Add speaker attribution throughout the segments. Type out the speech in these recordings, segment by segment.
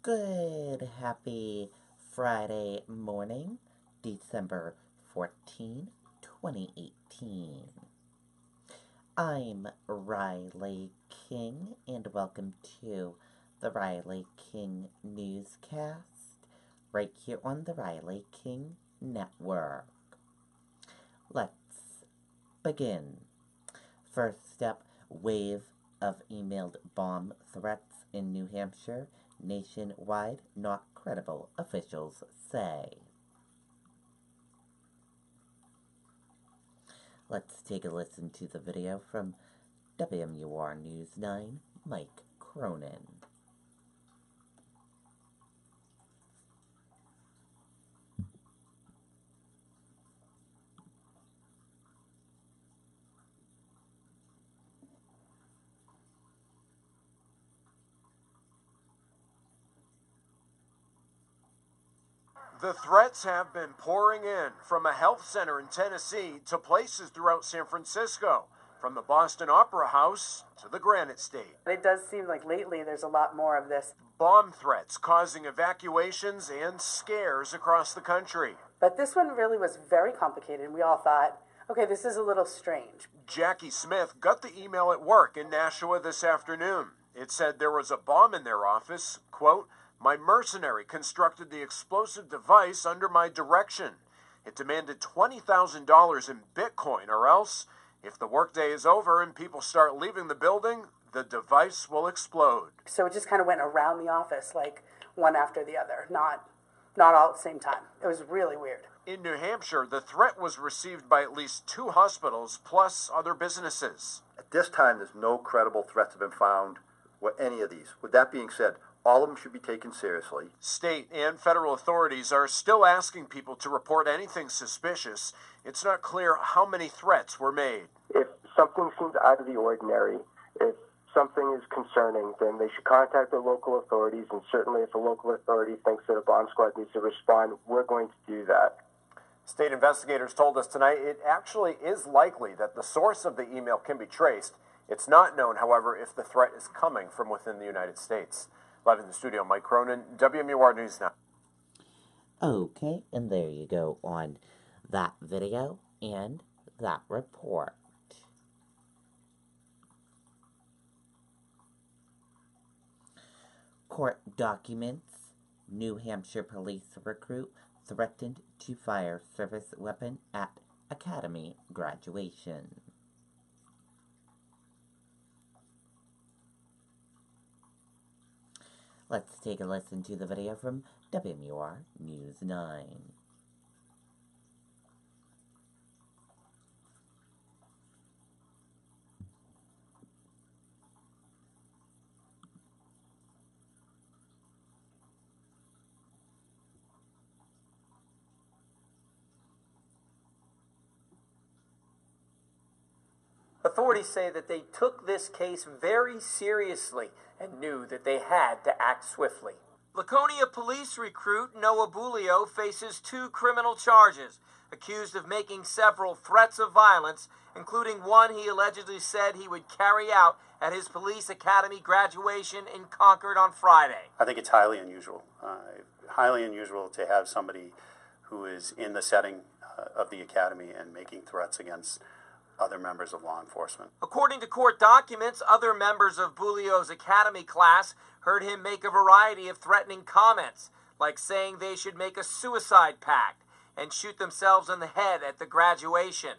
Speaker 1: Good, happy Friday morning, December 14, 2018. I'm Riley King, and welcome to the Riley King Newscast, right here on the Riley King Network. Let's begin. First up, wave of emailed bomb threats in New Hampshire. Nationwide, not credible, officials say. Let's take a listen to the video from WMUR News 9, Mike Cronin.
Speaker 2: The threats have been pouring in from a health center in Tennessee to places throughout San Francisco, from the Boston Opera House to the Granite State.
Speaker 3: It does seem like lately there's a lot more of this.
Speaker 2: Bomb threats causing evacuations and scares across the country.
Speaker 3: But this one really was very complicated, and we all thought, okay, this is a little strange.
Speaker 2: Jackie Smith got the email at work in Nashua this afternoon. It said there was a bomb in their office, quote, "My mercenary constructed the explosive device under my direction. It demanded $20,000 in Bitcoin, or else, if the workday is over and people start leaving the building, the device will explode."
Speaker 3: So it just kind of went around the office, like one after the other, not all at the same time. It was really weird.
Speaker 2: In New Hampshire, the threat was received by at least 2 hospitals, plus other businesses.
Speaker 4: At this time, there's no credible threats have been found with any of these. With that being said, all of them should be taken seriously.
Speaker 2: State and federal authorities are still asking people to report anything suspicious. It's not clear how many threats were made.
Speaker 5: If something seems out of the ordinary, if something is concerning, then they should contact their local authorities, and certainly if a local authority thinks that a bomb squad needs to respond, we're going to do that.
Speaker 2: State investigators told us tonight it actually is likely that the source of the email can be traced. It's not known, however, if the threat is coming from within the United States. Live in the studio, Mike Cronin, WMUR News Now.
Speaker 1: Okay, and there you go on that video and that report. Court documents: New Hampshire police recruit threatened to fire service weapon at academy graduation. Let's take a listen to the video from WMUR News 9.
Speaker 6: Authorities say that they took this case very seriously and knew that they had to act swiftly. Laconia police recruit Noah Bulio faces 2 criminal charges, accused of making several threats of violence, including one he allegedly said he would carry out at his police academy graduation in Concord on Friday.
Speaker 7: I think it's highly unusual. Highly unusual to have somebody who is in the setting of the academy and making threats against other members of law enforcement.
Speaker 6: According to court documents, other members of Bulio's academy class heard him make a variety of threatening comments, like saying they should make a suicide pact and shoot themselves in the head at the graduation.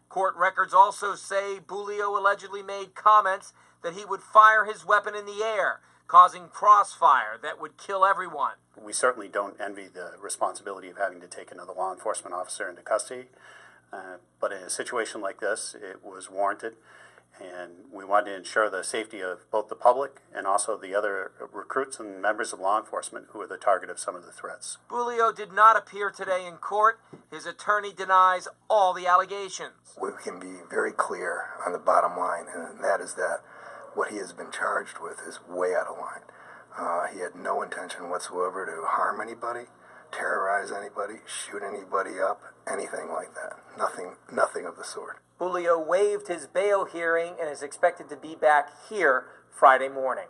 Speaker 6: Court records also say Bulio allegedly made comments that he would fire his weapon in the air, causing crossfire that would kill everyone.
Speaker 7: We certainly don't envy the responsibility of having to take another law enforcement officer into custody. But in a situation like this, it was warranted, and we wanted to ensure the safety of both the public and also the other recruits and members of law enforcement who were the target of some of the threats.
Speaker 6: Bulio did not appear today in court. His attorney denies all the allegations.
Speaker 8: We can be very clear on the bottom line, and that is that what he has been charged with is way out of line. He had no intention whatsoever to harm anybody, terrorize anybody, shoot anybody up, anything like that. Nothing of the sort.
Speaker 6: Bulio waived his bail hearing and is expected to be back here Friday morning.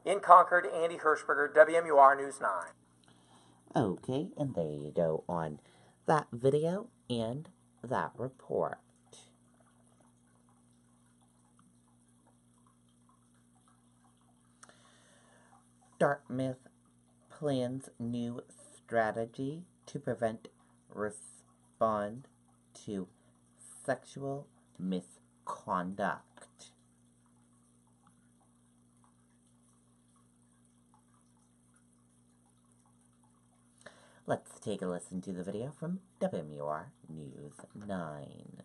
Speaker 6: In Concord, Andy Hirschberger, WMUR News 9.
Speaker 1: Okay, and there you go on that video and that report. Dartmouth plans new strategy to respond to sexual misconduct. Let's take a listen to the video from WMUR News 9.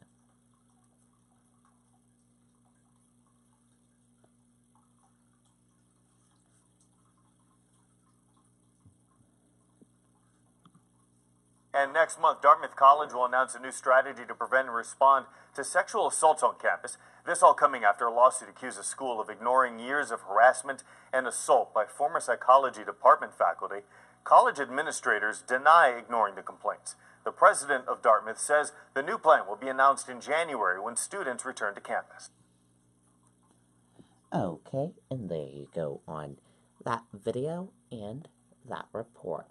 Speaker 9: And next month, Dartmouth College will announce a new strategy to prevent and respond to sexual assaults on campus. This all coming after a lawsuit accused the school of ignoring years of harassment and assault by former psychology department faculty. College administrators deny ignoring the complaints. The president of Dartmouth says the new plan will be announced in January when students return to campus.
Speaker 1: Okay, and there you go on that video and that report.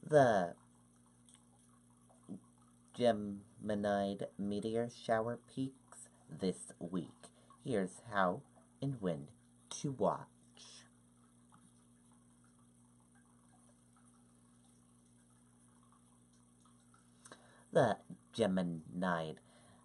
Speaker 1: The Geminid meteor shower peaks this week. Here's how and when to watch. The Geminid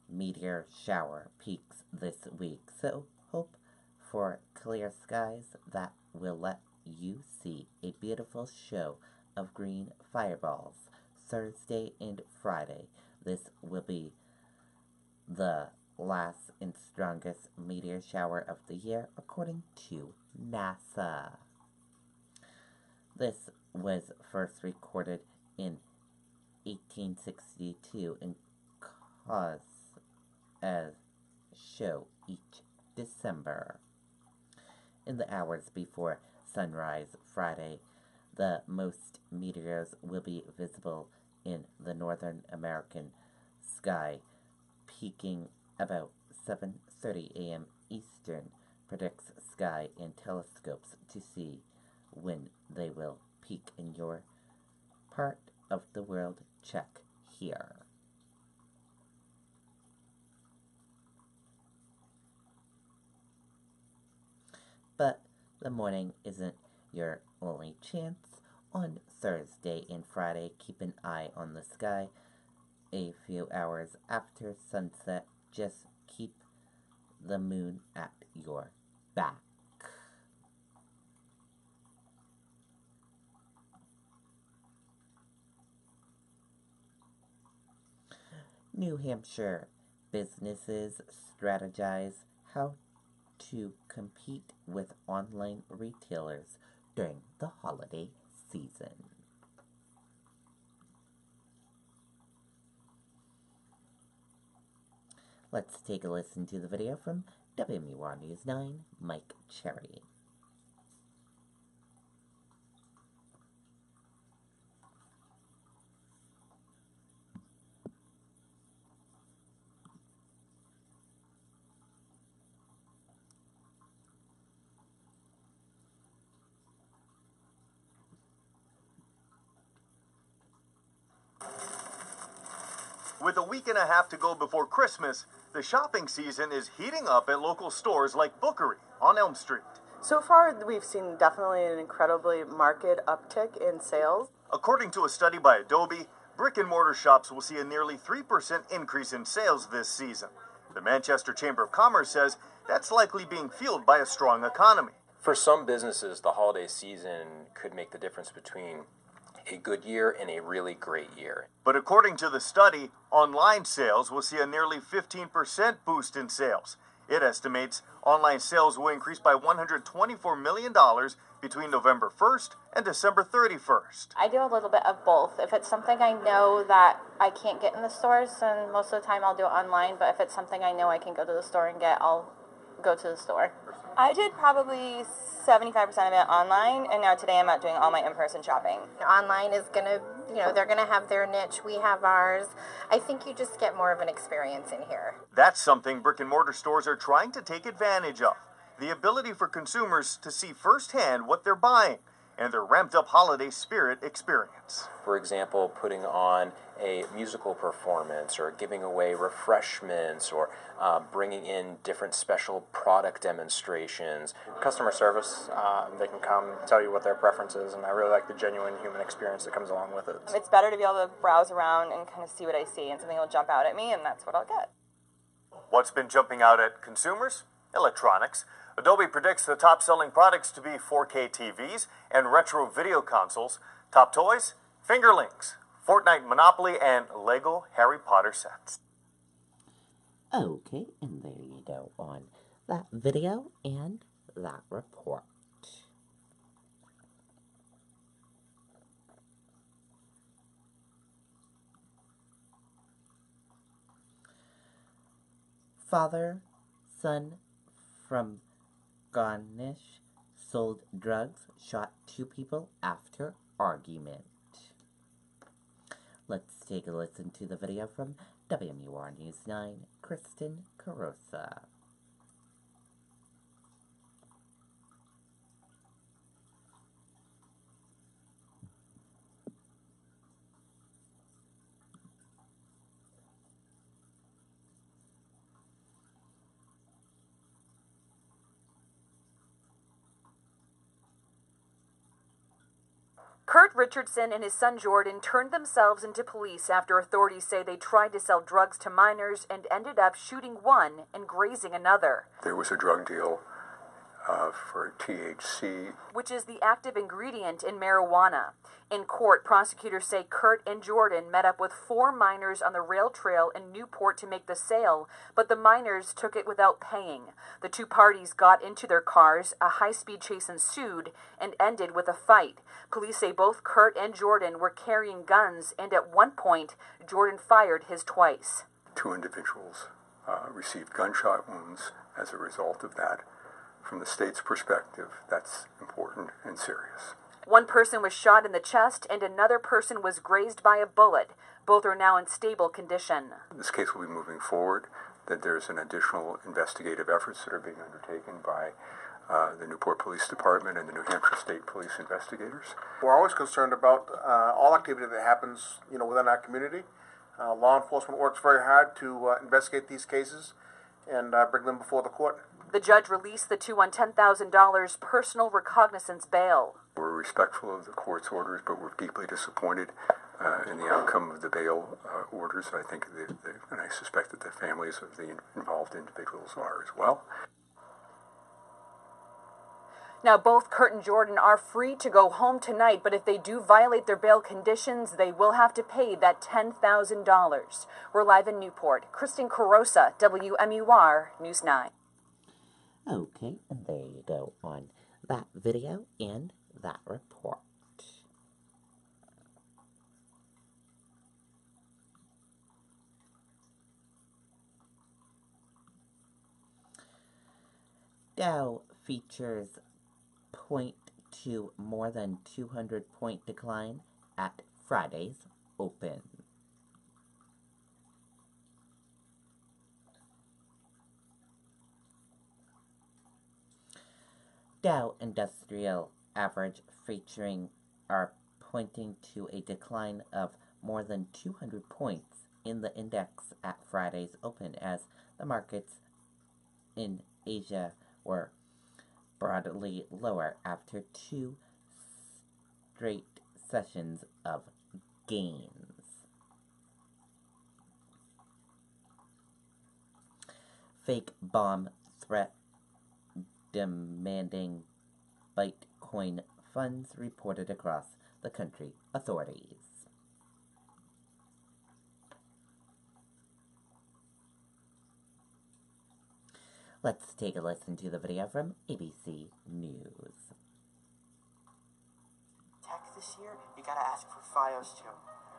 Speaker 1: meteor shower peaks this week, so hope for clear skies that will let you see a beautiful show of green fireballs Thursday and Friday. This will be the last and strongest meteor shower of the year, according to NASA. This was first recorded in 1862 and caused a show each December. In the hours before sunrise Friday, the most meteors will be visible in the northern American sky, peaking about 7:30 a.m. Eastern, predicts Sky and Telescopes to see when they will peak in your part of the world. Check here. But the morning isn't your only chance. On Thursday and Friday, keep an eye on the sky. A few hours after sunset, just keep the moon at your back. New Hampshire businesses strategize how to compete with online retailers during the holiday season. Let's take a listen to the video from WMUR News 9, Mike Cherry.
Speaker 9: With a week and a half to go before Christmas, the shopping season is heating up at local stores like Bookery on Elm Street.
Speaker 10: So far, we've seen definitely an incredibly marked uptick in sales.
Speaker 9: According to a study by Adobe, brick and mortar shops will see a nearly 3% increase in sales this season. The Manchester Chamber of Commerce says that's likely being fueled by a strong economy.
Speaker 11: For some businesses, the holiday season could make the difference between a good year and a really great year.
Speaker 9: But according to the study, online sales will see a nearly 15% boost in sales. It estimates online sales will increase by $124 million between November 1st and December 31st.
Speaker 12: I do a little bit of both. If it's something I know that I can't get in the stores, then most of the time I'll do it online. But if it's something I know I can go to the store and get, I'll go to the store.
Speaker 13: I did probably 75% of it online, and now today I'm out doing all my in-person shopping.
Speaker 14: Online is going to
Speaker 12: You know, they're going to have their niche. We have ours. I think you just get more of an experience in here.
Speaker 9: That's something brick and mortar stores are trying to take advantage of. The ability for consumers to see firsthand what they're buying and their ramped up holiday spirit experience.
Speaker 11: For example, putting on a musical performance or giving away refreshments or bringing in different special product demonstrations.
Speaker 14: Customer service, they can come tell you what their preference is, and I really like the genuine human experience that comes along with it.
Speaker 13: It's better to be able to browse around and kind of see what I see, and something will jump out at me, and that's what I'll get.
Speaker 9: What's been jumping out at consumers? Electronics. Adobe predicts the top-selling products to be 4K TVs and retro video consoles. Top toys? Fingerlings, Fortnite Monopoly, and Lego Harry Potter sets.
Speaker 1: Okay, and there you go on that video and that report. Father, son from Ganesh sold drugs, shot 2 people after argument. Let's take a listen to the video from WMUR News 9, Kristen Carosa.
Speaker 15: Kurt Richardson and his son Jordan turned themselves into police after authorities say they tried to sell drugs to minors and ended up shooting one and grazing another.
Speaker 16: There was a drug deal for THC,
Speaker 15: which is the active ingredient in marijuana. In court, prosecutors say Kurt and Jordan met up with 4 minors on the rail trail in Newport to make the sale, but the minors took it without paying. The 2 parties got into their cars, a high-speed chase ensued, and ended with a fight. Police say both Kurt and Jordan were carrying guns, and at one point, Jordan fired his twice.
Speaker 16: 2 individuals received gunshot wounds as a result of that. From the state's perspective, that's important and serious.
Speaker 15: One person was shot in the chest and another person was grazed by a bullet. Both are now in stable condition.
Speaker 16: This case will be moving forward, that there's an additional investigative efforts that are being undertaken by the Newport Police Department and the New Hampshire State Police investigators.
Speaker 17: We're always concerned about all activity that happens, within our community. Law enforcement works very hard to investigate these cases and bring them before the court.
Speaker 15: The judge released the 2 on $10,000 personal recognizance bail.
Speaker 16: We're respectful of the court's orders, but we're deeply disappointed in the outcome of the bail orders. I think, and I suspect that the families of the involved individuals are as well.
Speaker 15: Now, both Kurt and Jordan are free to go home tonight, but if they do violate their bail conditions, they will have to pay that $10,000. We're live in Newport. Kristen Carosa, WMUR News 9.
Speaker 1: Okay, and there you go on that video and that report. Dow features point to more than 200-point decline at Friday's open. Dow Industrial Average featuring are pointing to a decline of more than 200 points in the index at Friday's open as the markets in Asia were broadly lower after 2 straight sessions of gains. Fake bomb threat demanding Bitcoin funds reported across the country, authorities. Let's take a listen to the video from ABC News.
Speaker 18: Tech this year, you gotta ask for FiOS too.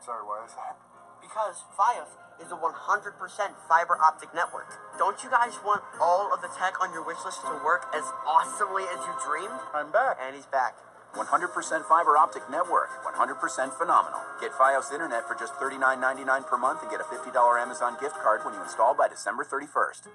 Speaker 19: Sorry, why is that?
Speaker 18: Because FiOS is a 100% fiber optic network. Don't you guys want all of the tech on your wish list to work as awesomely as you dreamed?
Speaker 19: I'm back.
Speaker 18: And he's back.
Speaker 19: 100% fiber optic network, 100% phenomenal. Get Fios Internet for just $39.99 per month and get a $50 Amazon gift card when you install by December 31st.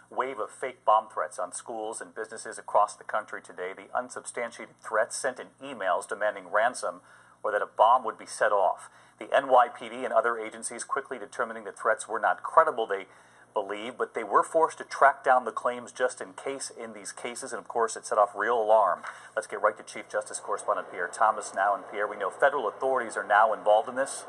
Speaker 9: Wave of fake bomb threats on schools and businesses across the country today. The unsubstantiated threats sent in emails demanding ransom or that a bomb would be set off. The NYPD and other agencies quickly determining the threats were not credible, they believe, but they were forced to track down the claims just in case in these cases, and of course it set off real alarm. Let's get right to Chief Justice Correspondent Pierre Thomas now. And Pierre, we know federal authorities are now involved in this.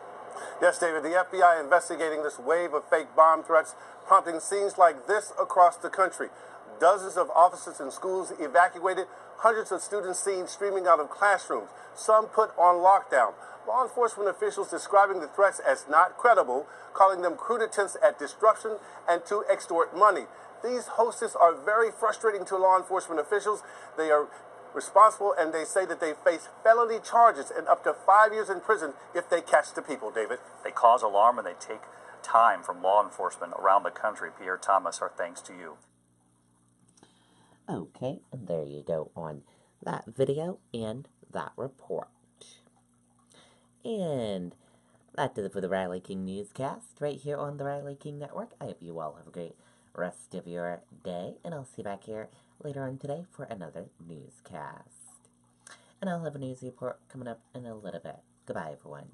Speaker 20: Yes, David, the FBI investigating this wave of fake bomb threats, prompting scenes like this across the country. Dozens of offices and schools evacuated, hundreds of students seen streaming out of classrooms, some put on lockdown. Law enforcement officials describing the threats as not credible, calling them crude attempts at disruption and to extort money. These hoaxes are very frustrating to law enforcement officials. They are responsible, and they say that they face felony charges and up to 5 years in prison if they catch the people, David.
Speaker 9: They cause alarm and they take time from law enforcement around the country. Pierre Thomas, our thanks to you.
Speaker 1: Okay, and there you go on that video and that report. And that does it for the Riley King Newscast right here on the Riley King Network. I hope you all have a great rest of your day, and I'll see you back here later on today for another newscast. And I'll have a news report coming up in a little bit. Goodbye, everyone.